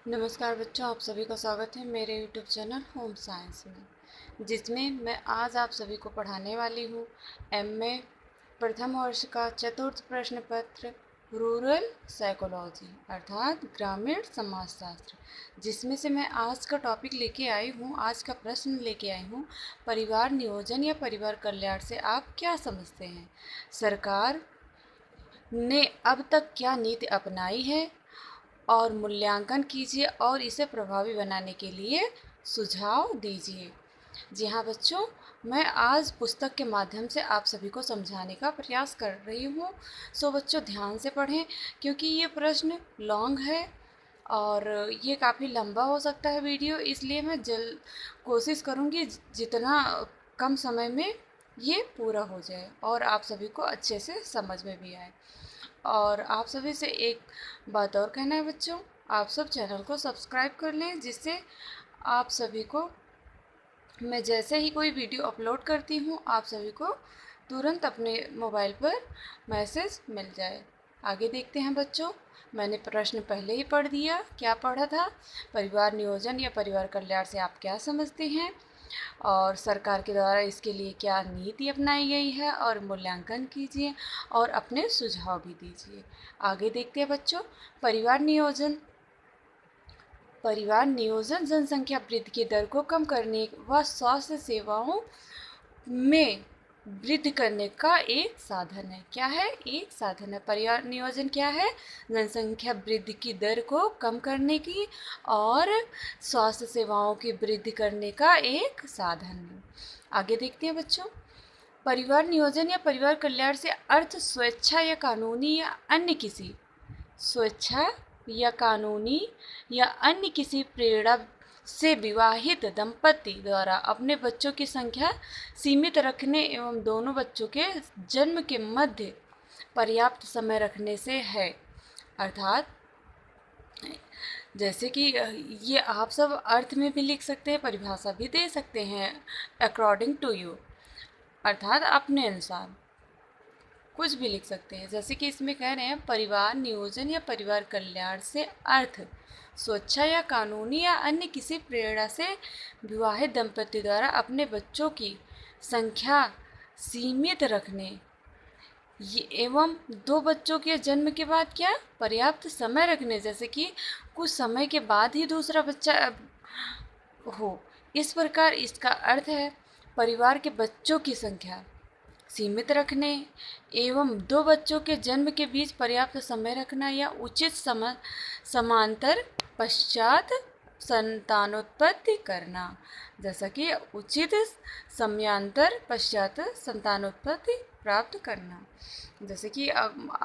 नमस्कार बच्चों, आप सभी का स्वागत है मेरे यूट्यूब चैनल होम साइंस में, जिसमें मैं आज आप सभी को पढ़ाने वाली हूँ एमए प्रथम वर्ष का चतुर्थ प्रश्न पत्र रूरल साइकोलॉजी अर्थात ग्रामीण समाजशास्त्र, जिसमें से मैं आज का टॉपिक लेके आई हूँ। आज का प्रश्न लेके आई हूँ, परिवार नियोजन या परिवार कल्याण से आप क्या समझते हैं? सरकार ने अब तक क्या नीति अपनाई है और मूल्यांकन कीजिए और इसे प्रभावी बनाने के लिए सुझाव दीजिए। जी हाँ बच्चों, मैं आज पुस्तक के माध्यम से आप सभी को समझाने का प्रयास कर रही हूँ। सो बच्चों ध्यान से पढ़ें, क्योंकि ये प्रश्न लॉन्ग है और ये काफ़ी लंबा हो सकता है वीडियो, इसलिए मैं कोशिश करूँगी जितना कम समय में ये पूरा हो जाए और आप सभी को अच्छे से समझ में भी आए। और आप सभी से एक बात और कहना है बच्चों, आप सब चैनल को सब्सक्राइब कर लें, जिससे आप सभी को मैं जैसे ही कोई वीडियो अपलोड करती हूँ आप सभी को तुरंत अपने मोबाइल पर मैसेज मिल जाए। आगे देखते हैं बच्चों, मैंने प्रश्न पहले ही पढ़ दिया। क्या पढ़ा था? परिवार नियोजन या परिवार कल्याण से आप क्या समझते हैं और सरकार के द्वारा इसके लिए क्या नीति अपनाई गई है, और मूल्यांकन कीजिए और अपने सुझाव भी दीजिए। आगे देखते हैं बच्चों, परिवार नियोजन जनसंख्या वृद्धि की दर को कम करने व स्वास्थ्य सेवाओं में वृद्धि करने का एक साधन है। क्या है? एक साधन है। परिवार नियोजन क्या है? जनसंख्या वृद्धि की दर को कम करने की और स्वास्थ्य सेवाओं की वृद्धि करने का एक साधन है। आगे देखते हैं बच्चों, परिवार नियोजन या परिवार कल्याण से अर्थ स्वेच्छा या कानूनी या अन्य किसी प्रेरणा से विवाहित दंपति द्वारा अपने बच्चों की संख्या सीमित रखने एवं दोनों बच्चों के जन्म के मध्य पर्याप्त समय रखने से है। अर्थात जैसे कि ये आप सब अर्थ में भी लिख सकते हैं, परिभाषा भी दे सकते हैं अकॉर्डिंग टू यू, अर्थात अपने अनुसार कुछ भी लिख सकते हैं। जैसे कि इसमें कह रहे हैं, परिवार नियोजन या परिवार कल्याण से अर्थ स्वेच्छा या कानूनी या अन्य किसी प्रेरणा से विवाहित दंपति द्वारा अपने बच्चों की संख्या सीमित रखने एवं दो बच्चों के जन्म के बाद क्या पर्याप्त समय रखने, जैसे कि कुछ समय के बाद ही दूसरा बच्चा हो। इस प्रकार इसका अर्थ है परिवार के बच्चों की संख्या सीमित रखने एवं दो बच्चों के जन्म के बीच पर्याप्त समय रखना या उचित समांतर पश्चात संतानोत्पत्ति करना, जैसा कि उचित समयांतर पश्चात संतानोत्पत्ति प्राप्त करना। जैसे कि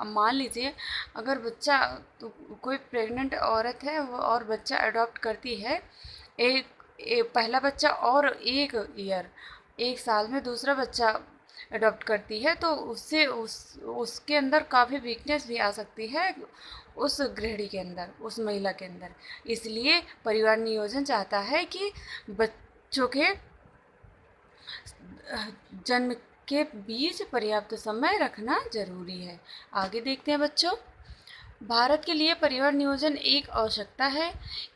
मान लीजिए अगर बच्चा तो कोई प्रेग्नेंट औरत है वो और बच्चा अडॉप्ट करती है, पहला बच्चा और एक साल में दूसरा बच्चा अडॉप्ट करती है, तो उससे उसके अंदर काफ़ी वीकनेस भी आ सकती है उस गृहिणी के अंदर, उस महिला के अंदर। इसलिए परिवार नियोजन चाहता है कि बच्चों के जन्म के बीच पर्याप्त समय रखना जरूरी है। आगे देखते हैं बच्चों, भारत के लिए परिवार नियोजन एक आवश्यकता है।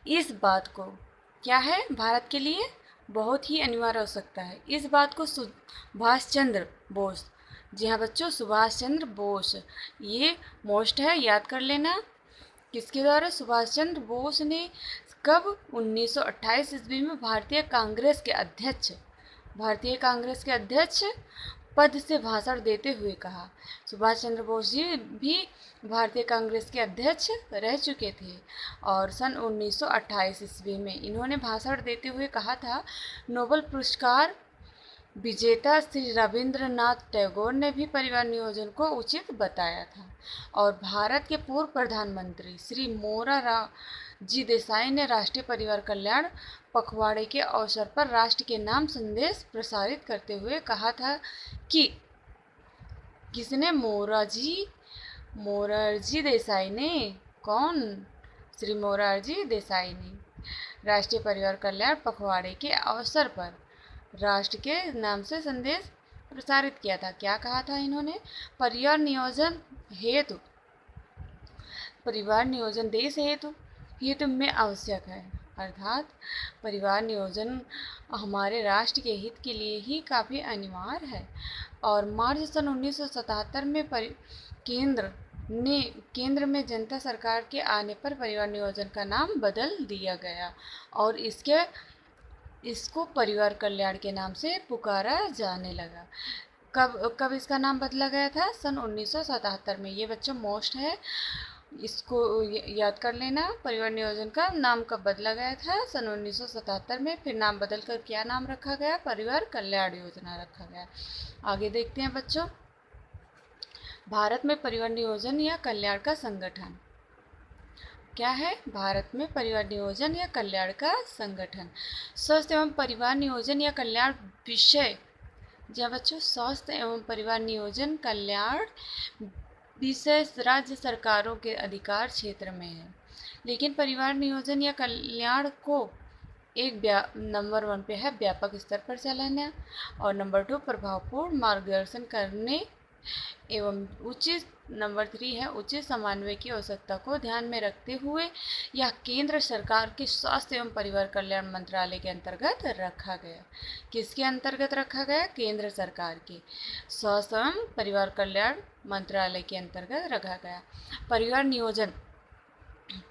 इस बात को क्या है? भारत के लिए बहुत ही अनिवार्य आवश्यकता है। इस बात को सुभाष चंद्र बोस, जी हाँ बच्चों, सुभाष चंद्र बोस, ये मोस्ट है, याद कर लेना। किसके द्वारा? सुभाष चंद्र बोस ने कब? 1928 ईस्वी में भारतीय कांग्रेस के अध्यक्ष पद से भाषण देते हुए कहा। सुभाष चंद्र बोस जी भी भारतीय कांग्रेस के अध्यक्ष रह चुके थे और सन 1928 ईस्वी में इन्होंने भाषण देते हुए कहा था, नोबेल पुरस्कार विजेता श्री रविंद्रनाथ टैगोर ने भी परिवार नियोजन को उचित बताया था और भारत के पूर्व प्रधानमंत्री श्री मोरारजी देसाई ने राष्ट्रीय परिवार कल्याण पखवाड़े के अवसर पर राष्ट्र के नाम संदेश प्रसारित करते हुए कहा था कि किसने? मोरारजी देसाई ने। कौन? श्री मोरारजी देसाई ने राष्ट्रीय परिवार कल्याण पखवाड़े के अवसर पर राष्ट्र के नाम से संदेश प्रसारित किया था। क्या कहा था इन्होंने? परिवार नियोजन देश हेतु हित में आवश्यक है। अर्थात परिवार नियोजन हमारे राष्ट्र के हित के लिए ही काफ़ी अनिवार्य है। और मार्च सन 1977 में केंद्र में जनता सरकार के आने पर परिवार नियोजन का नाम बदल दिया गया और इसको परिवार कल्याण के नाम से पुकारा जाने लगा। कब इसका नाम बदला गया था? सन 1977 में। ये बच्चों मोस्ट है, इसको याद कर लेना। परिवार नियोजन का नाम कब बदला गया था? सन 1977 में। फिर नाम बदलकर क्या नाम रखा गया? परिवार कल्याण योजना रखा गया। आगे देखते हैं बच्चों, भारत में परिवार नियोजन या कल्याण का संगठन क्या है? भारत में परिवार नियोजन या कल्याण का संगठन स्वास्थ्य एवं परिवार नियोजन या कल्याण विषय, जब बच्चों स्वास्थ्य एवं परिवार नियोजन कल्याण विषय राज्य सरकारों के अधिकार क्षेत्र में है। लेकिन परिवार नियोजन या कल्याण को नंबर 1 पे है व्यापक स्तर पर चलाना, और नंबर 2 प्रभावपूर्ण मार्गदर्शन करने एवं नंबर 3 है उचित समन्वय की आवश्यकता को ध्यान में रखते हुए यह केंद्र सरकार के स्वास्थ्य एवं परिवार कल्याण मंत्रालय के अंतर्गत रखा गया। किसके अंतर्गत रखा गया? केंद्र सरकार के स्वास्थ्य एवं परिवार कल्याण मंत्रालय के अंतर्गत रखा गया। परिवार नियोजन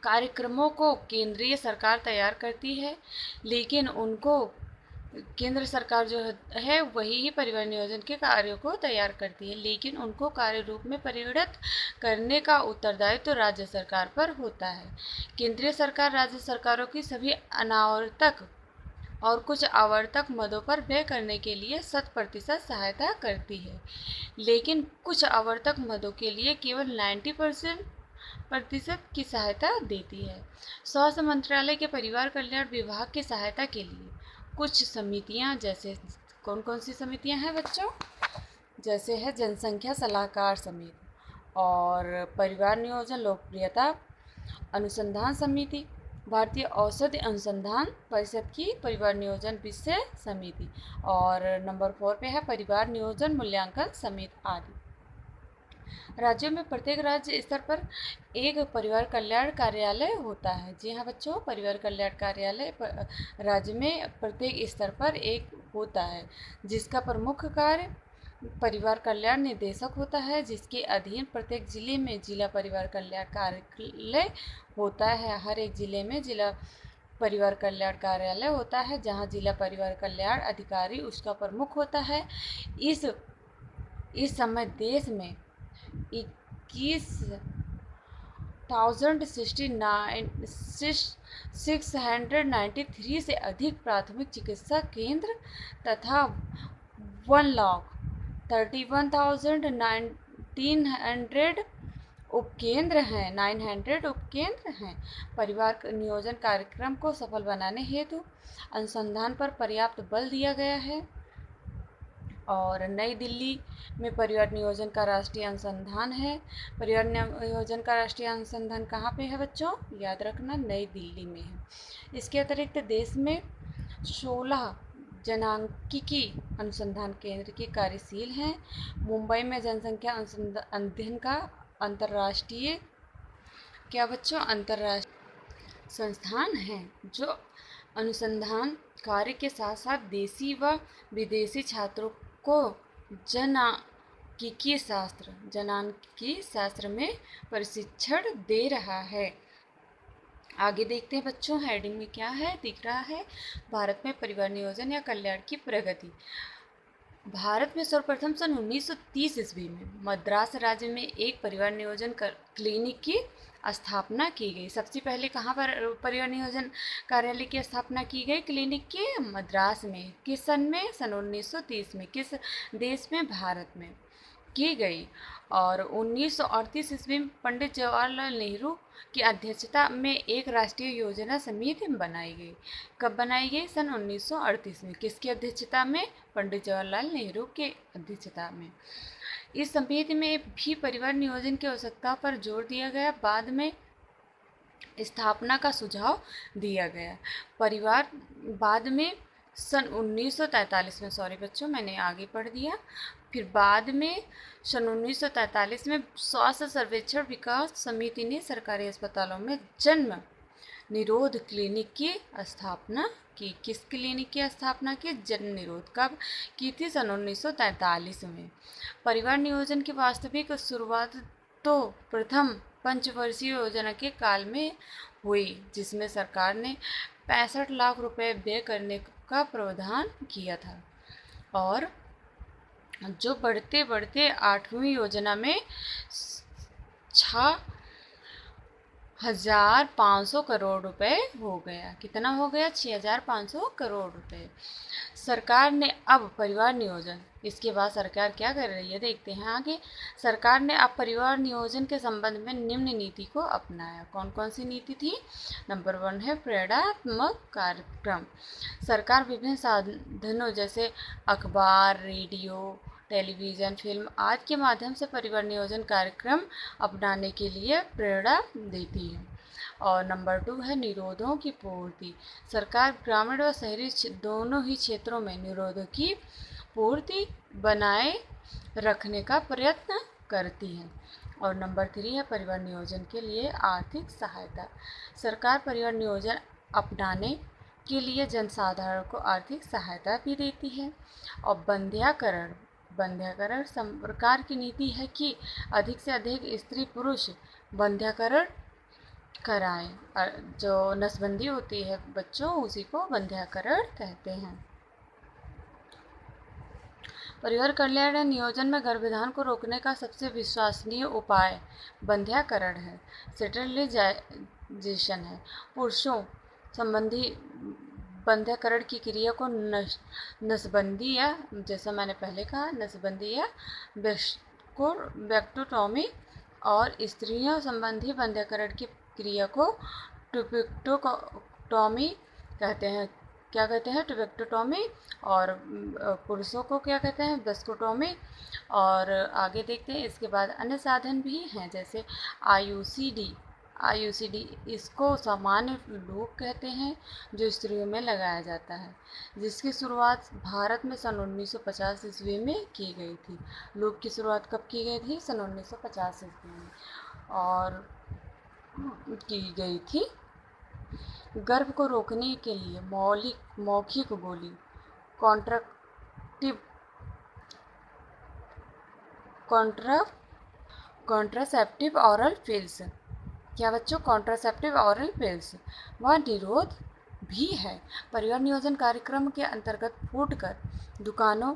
कार्यक्रमों को केंद्रीय सरकार तैयार करती है, लेकिन उनको केंद्र सरकार जो है वही ही परिवार नियोजन के कार्यों को तैयार करती है, लेकिन उनको कार्य रूप में परिणत करने का उत्तरदायित्व तो राज्य सरकार पर होता है। केंद्रीय सरकार राज्य सरकारों की सभी अनावर्तक और कुछ आवर्तक मदों पर व्यय करने के लिए 100% सहायता करती है, लेकिन कुछ आवर्तक मदों के लिए केवल 90% की सहायता देती है। स्वास्थ्य मंत्रालय के परिवार कल्याण विभाग की सहायता के लिए कुछ समितियां, जैसे कौन कौन सी समितियां हैं बच्चों? जैसे है जनसंख्या सलाहकार समिति और परिवार नियोजन लोकप्रियता अनुसंधान समिति, भारतीय औषधि अनुसंधान परिषद की परिवार नियोजन विषय समिति, और नंबर 4 पे है परिवार नियोजन मूल्यांकन समिति आदि। राज्यों में प्रत्येक राज्य स्तर पर एक परिवार कल्याण कार्यालय होता है। जी हाँ बच्चों, परिवार कल्याण कार्यालय राज्य में प्रत्येक स्तर पर एक होता है, जिसका प्रमुख कार्य परिवार कल्याण निदेशक होता है, जिसके अधीन प्रत्येक जिले में जिला परिवार कल्याण कार्यालय होता है। हर एक जिले में जिला परिवार कल्याण कार्यालय होता है, जहाँ जिला परिवार कल्याण अधिकारी उसका प्रमुख होता है। इस समय देश में 21,693 से अधिक प्राथमिक चिकित्सा केंद्र तथा 1,31,900 उपकेंद्र हैं 900 उपकेंद्र हैं। परिवार नियोजन कार्यक्रम को सफल बनाने हेतु अनुसंधान पर पर्याप्त बल दिया गया है, और नई दिल्ली में परिवार नियोजन का राष्ट्रीय अनुसंधान है। परिवार नियोजन का राष्ट्रीय अनुसंधान कहाँ पे है बच्चों? याद रखना, नई दिल्ली में है। इसके अतिरिक्त देश में 16 जनांकिकी अनुसंधान केंद्र की कार्यशील हैं। मुंबई में जनसंख्या अध्ययन का अंतर्राष्ट्रीय संस्थान है, जो अनुसंधान कार्य के साथ साथ देशी व विदेशी छात्रों को जनांकिकी शास्त्र में प्रशिक्षण दे रहा है। आगे देखते हैं बच्चों, हेडिंग में क्या है दिख रहा है? भारत में परिवार नियोजन या कल्याण की प्रगति। भारत में सर्वप्रथम सन 1930 ईस्वी में मद्रास राज्य में एक परिवार नियोजन क्लिनिक की स्थापना की गई। सबसे पहले कहाँ पर परिवार नियोजन कार्यालय की स्थापना की गई? क्लिनिक के मद्रास में। किस सन में? सन 1930 में। किस देश में? भारत में की गई। और 1938 ईस्वी में पंडित जवाहरलाल नेहरू की अध्यक्षता में एक राष्ट्रीय योजना समिति बनाई गई। कब बनाई गई? सन 1938 में। किसकी अध्यक्षता में? पंडित जवाहरलाल नेहरू के अध्यक्षता में। इस समिति में भी परिवार नियोजन की आवश्यकता पर जोर दिया गया। बाद में स्थापना का सुझाव दिया गया। बाद में सन 1943 में, सॉरी बच्चों मैंने आगे पढ़ दिया। फिर बाद में सन 1943 में स्वास्थ्य सर्वेक्षण विकास समिति ने सरकारी अस्पतालों में जन्म निरोध क्लिनिक की स्थापना की। किस क्लिनिक की स्थापना की? जन निरोध। कब की थी? सन 1943 में। परिवार नियोजन की वास्तविक शुरुआत तो प्रथम पंचवर्षीय योजना के काल में हुई, जिसमें सरकार ने 65 लाख रुपए व्यय करने का प्रावधान किया था, और जो बढ़ते बढ़ते 8वीं योजना में 6,500 करोड़ रुपए हो गया। कितना हो गया? 6,500 करोड़ रुपए। सरकार ने अब परिवार नियोजन, इसके बाद सरकार क्या कर रही है देखते हैं आगे। सरकार ने अब परिवार नियोजन के संबंध में निम्न नीति को अपनाया। कौन कौन सी नीति थी? नंबर 1 है प्रेरणात्मक कार्यक्रम। सरकार विभिन्न साधनों जैसे अखबार, रेडियो, टेलीविज़न, फिल्म आदि के माध्यम से परिवार नियोजन कार्यक्रम अपनाने के लिए प्रेरणा देती है। और नंबर 2 है निरोधों की पूर्ति। सरकार ग्रामीण व शहरी दोनों ही क्षेत्रों में निरोधों की पूर्ति बनाए रखने का प्रयत्न करती है। और नंबर 3 है परिवार नियोजन के लिए आर्थिक सहायता। सरकार परिवार नियोजन अपनाने के लिए जनसाधारण को आर्थिक सहायता भी देती है। और बंध्याकरण सरकार की नीति है कि अधिक से अधिक स्त्री पुरुष बंध्याकरण कराएं। जो नसबंदी होती है बच्चों, उसी को बंध्याकरण कहते हैं। परिवार कल्याण नियोजन में गर्भाधान को रोकने का सबसे विश्वसनीय उपाय बंध्याकरण है, स्टेरिलाइजेशन है। पुरुषों संबंधी बंध्याकरण की क्रिया को नसबंदी या, जैसा मैंने पहले कहा, नसबंदी या वेक्टोटॉमी, और स्त्रियों संबंधी बंध्याकरण की क्रिया को ट्यूबेक्टोटॉमी कहते हैं। क्या कहते हैं? ट्यूबेक्टोटॉमी। और पुरुषों को क्या कहते हैं? वेस्कोटॉमी। और आगे देखते हैं, इसके बाद अन्य साधन भी हैं जैसे आईयूसीडी, इसको सामान्य लूप कहते हैं, जो स्त्रियों में लगाया जाता है, जिसकी शुरुआत भारत में सन 1950 ईस्वी में की गई थी। लूप की शुरुआत कब की गई थी? सन 1950 ईस्वी में और की गई थी। गर्भ को रोकने के लिए मौखिक गोली कॉन्ट्रासेप्टिव ऑरल पिल्स। क्या बच्चों? कॉन्ट्रासेप्टिव ऑरल पिल्स वह निरोध भी है। परिवार नियोजन कार्यक्रम के अंतर्गत फुटकर दुकानों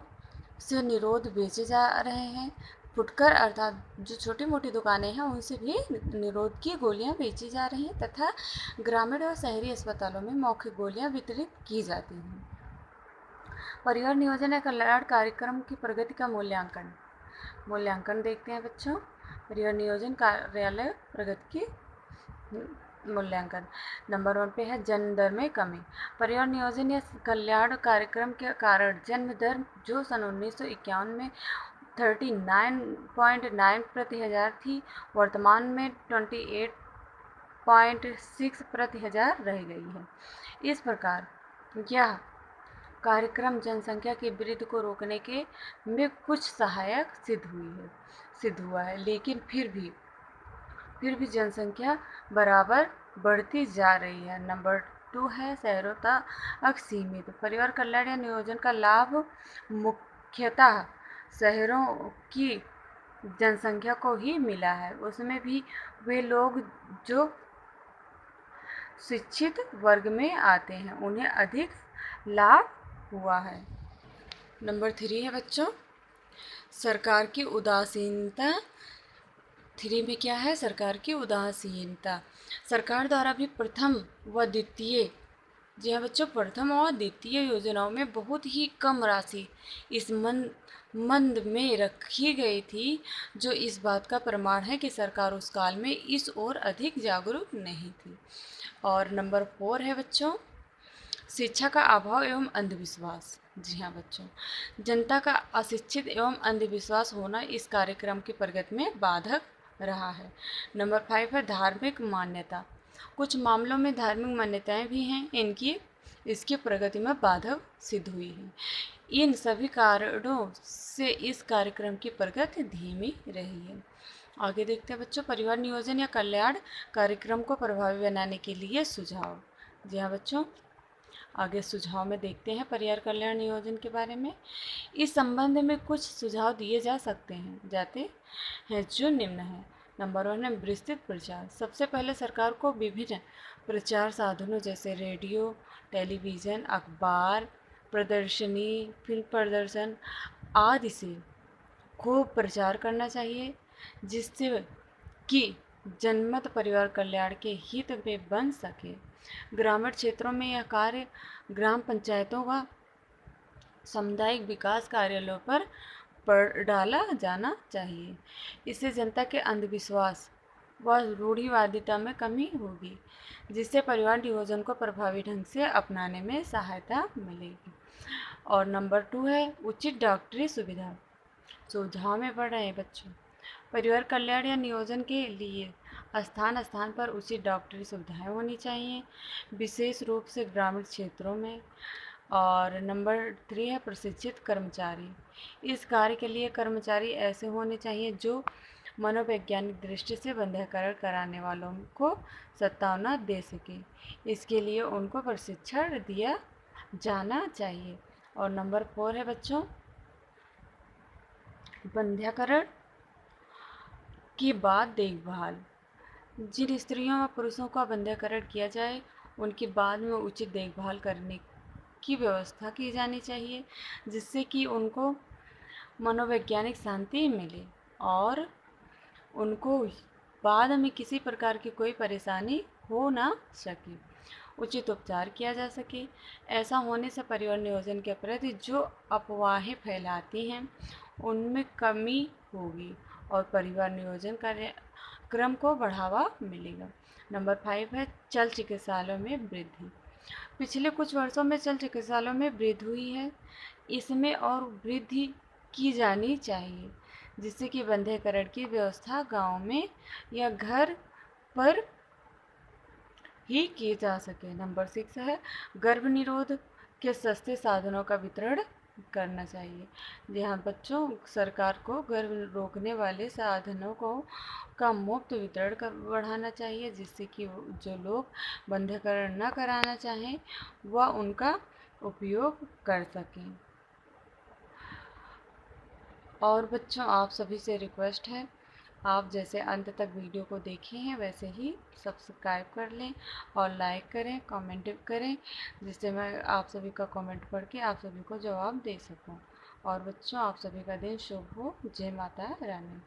से निरोध बेचे जा रहे हैं। फुटकर अर्थात जो छोटी मोटी दुकानें हैं, उनसे भी निरोध की गोलियां बेची जा रही हैं, तथा ग्रामीण और शहरी अस्पतालों में मौखिक गोलियां वितरित की जाती हैं। परिवार नियोजन या कल्याण कार्यक्रम की प्रगति का मूल्यांकन देखते हैं बच्चों। परिवार नियोजन कार्यालय प्रगति की मूल्यांकन। नंबर 1 पे है जन्म दर में कमी। परिवार नियोजन या कल्याण कार्यक्रम के कारण जन्म दर, जो सन 1951 में 39.9 प्रति हजार थी, वर्तमान में 28.6 प्रति हजार रह गई है। इस प्रकार यह कार्यक्रम जनसंख्या की वृद्धि को रोकने के में कुछ सहायक सिद्ध हुआ है, लेकिन फिर भी जनसंख्या बराबर बढ़ती जा रही है। नंबर 2 है शहरों तक सीमित। परिवार कल्याण या नियोजन का लाभ मुख्यतः शहरों की जनसंख्या को ही मिला है। उसमें भी वे लोग जो शिक्षित वर्ग में आते हैं, उन्हें अधिक लाभ हुआ है। नंबर 3 है बच्चों सरकार की उदासीनता। 3 में क्या है? सरकार की उदासीनता। सरकार द्वारा भी प्रथम व द्वितीय, जी हाँ बच्चों, प्रथम और द्वितीय योजनाओं में बहुत ही कम राशि इस मंद में रखी गई थी, जो इस बात का प्रमाण है कि सरकार उस काल में इस ओर अधिक जागरूक नहीं थी। और नंबर 4 है बच्चों शिक्षा का अभाव एवं अंधविश्वास। जी हाँ बच्चों, जनता का अशिक्षित एवं अंधविश्वास होना इस कार्यक्रम की प्रगति में बाधक रहा है। नंबर 5 है धार्मिक मान्यता। कुछ मामलों में धार्मिक मान्यताएं भी हैं, इसकी प्रगति में बाधक सिद्ध हुई है। इन सभी कारणों से इस कार्यक्रम की प्रगति धीमी रही है। आगे देखते हैं बच्चों, परिवार नियोजन या कल्याण कार्यक्रम को प्रभावी बनाने के लिए सुझाव। जी हाँ बच्चों, आगे सुझाव में देखते हैं परिवार कल्याण नियोजन के बारे में। इस संबंध में कुछ सुझाव दिए जा सकते हैं जो निम्न है। नंबर 1 है विस्तृत प्रचार। सबसे पहले सरकार को विभिन्न प्रचार साधनों जैसे रेडियो, टेलीविज़न, अखबार, प्रदर्शनी, फिल्म प्रदर्शन आदि से खूब प्रचार करना चाहिए, जिससे कि जनमत परिवार कल्याण के हित में बन सके। ग्रामीण क्षेत्रों में यह कार्य ग्राम पंचायतों व सामुदायिक विकास कार्यालयों पर डाला जाना चाहिए। इससे जनता के अंधविश्वास व रूढ़िवादिता में कमी होगी, जिससे परिवार नियोजन को प्रभावी ढंग से अपनाने में सहायता मिलेगी। और नंबर 2 है उचित डॉक्टरी सुविधा। सुझाव में पढ़ रहे हैं बच्चों, परिवार कल्याण या नियोजन के लिए स्थान स्थान पर उचित डॉक्टरी सुविधाएं होनी चाहिए, विशेष रूप से ग्रामीण क्षेत्रों में। और नंबर 3 है प्रशिक्षित कर्मचारी। इस कार्य के लिए कर्मचारी ऐसे होने चाहिए जो मनोवैज्ञानिक दृष्टि से बंध्याकरण कराने वालों को सत्तावना दे सके। इसके लिए उनको प्रशिक्षण दिया जाना चाहिए। और नंबर 4 है बच्चों बंध्याकरण की बाद देखभाल। जिन स्त्रियों व पुरुषों का बंध्याकरण किया जाए उनकी बाद में उचित देखभाल करने की व्यवस्था की जानी चाहिए, जिससे कि उनको मनोवैज्ञानिक शांति मिले और उनको बाद में किसी प्रकार की कोई परेशानी हो ना सके, उचित उपचार किया जा सके। ऐसा होने से परिवार नियोजन के प्रति जो अफवाहें फैलाती हैं उनमें कमी होगी और परिवार नियोजन कार्यक्रम को बढ़ावा मिलेगा। नंबर 5 है चल चिकित्सालयों में वृद्धि। पिछले कुछ वर्षों में चल चिकित्सालयों में वृद्धि हुई है, इसमें और वृद्धि की जानी चाहिए, जिससे कि बंध्याकरण की व्यवस्था गांव में या घर पर ही की जा सके। नंबर 6 है गर्भ निरोध के सस्ते साधनों का वितरण करना चाहिए। जी हाँ बच्चों, सरकार को गर्भ रोकने वाले साधनों को का मुफ्त वितरण बढ़ाना चाहिए, जिससे कि जो लोग बंध्याकरण न कराना चाहें वह उनका उपयोग कर सकें। और बच्चों, आप सभी से रिक्वेस्ट है, आप जैसे अंत तक वीडियो को देखे हैं वैसे ही सब्सक्राइब कर लें और लाइक करें, कमेंट करें, जिससे मैं आप सभी का कमेंट पढ़ के आप सभी को जवाब दे सकूं। और बच्चों, आप सभी का दिन शुभ हो। जय माता रानी।